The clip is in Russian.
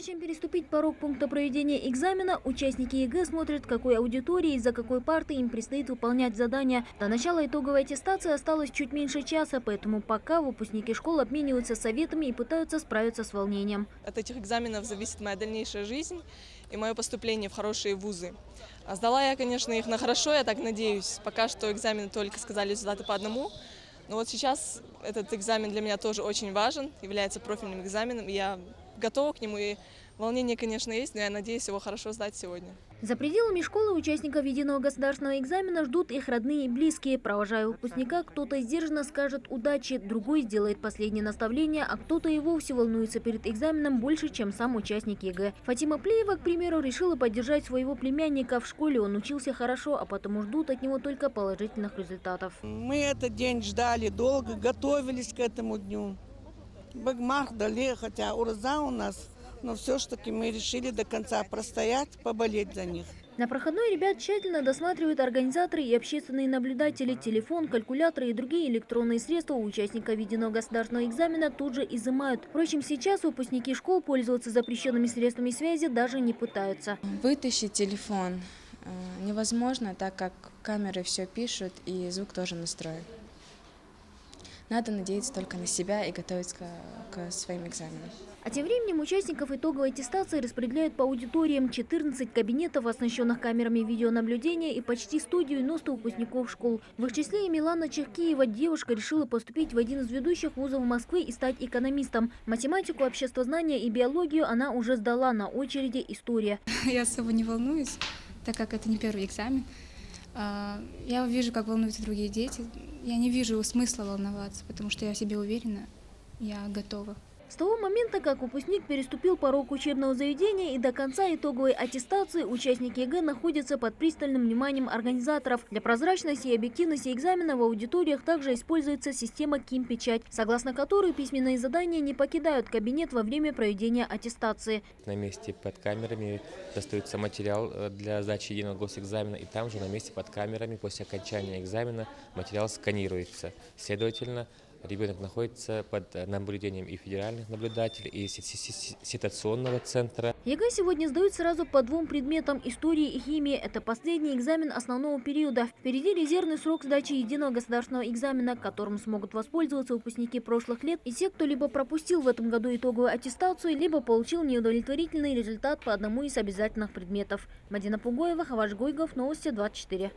чем переступить порог пункта проведения экзамена, участники ЕГЭ смотрят, какой аудитории и за какой партой им предстоит выполнять задания. До начала итоговой аттестации осталось чуть меньше часа, поэтому пока выпускники школ обмениваются советами и пытаются справиться с волнением. От этих экзаменов зависит моя дальнейшая жизнь и мое поступление в хорошие вузы. А сдала я, конечно, их на хорошо, я так надеюсь. Пока что экзамены только сказали результаты по одному. Но вот сейчас этот экзамен для меня тоже очень важен, является профильным экзаменом. Я готова к нему, и волнение, конечно, есть, но я надеюсь его хорошо сдать сегодня. За пределами школы участников единого государственного экзамена ждут их родные и близкие. Провожая выпускника, кто-то сдержанно скажет удачи, другой сделает последнее наставление, а кто-то и вовсе волнуется перед экзаменом больше, чем сам участник ЕГЭ. Фатима Плеева, к примеру, решила поддержать своего племянника. В школе он учился хорошо, а потому ждут от него только положительных результатов. Мы этот день ждали долго, готовились к этому дню. Бэгмах дали, хотя урза у нас, но все-таки мы решили до конца простоять, поболеть за них. На проходной ребят тщательно досматривают организаторы и общественные наблюдатели. Телефон, калькуляторы и другие электронные средства у участников единого государственного экзамена тут же изымают. Впрочем, сейчас выпускники школ пользоваться запрещенными средствами связи даже не пытаются. Вытащить телефон невозможно, так как камеры все пишут и звук тоже настроен. Надо надеяться только на себя и готовиться к своим экзаменам. А тем временем участников итоговой аттестации распределяют по аудиториям: 14 кабинетов, оснащенных камерами видеонаблюдения, и почти 190 выпускников школ. В их числе и Милана Чехкиева. Девушка решила поступить в один из ведущих вузов Москвы и стать экономистом. Математику, обществознание и биологию она уже сдала, на очереди история. Я особо не волнуюсь, так как это не первый экзамен. Я вижу, как волнуются другие дети. Я не вижу смысла волноваться, потому что я в себе уверена, я готова. С того момента, как выпускник переступил порог учебного заведения, и до конца итоговой аттестации участники ЕГЭ находятся под пристальным вниманием организаторов. Для прозрачности и объективности экзамена в аудиториях также используется система КИМ-печать, согласно которой письменные задания не покидают кабинет во время проведения аттестации. На месте под камерами достается материал для сдачи единого госэкзамена, и там же на месте под камерами после окончания экзамена материал сканируется. Следовательно, ребенок находится под наблюдением и федеральных наблюдателей, и ситуационного центра. ЕГЭ сегодня сдают сразу по двум предметам – истории и химии. Это последний экзамен основного периода. Впереди резервный срок сдачи единого государственного экзамена, которым смогут воспользоваться выпускники прошлых лет и те, кто либо пропустил в этом году итоговую аттестацию, либо получил неудовлетворительный результат по одному из обязательных предметов. Мадина Пугоева, Хаваш Гойгов, Новости 24.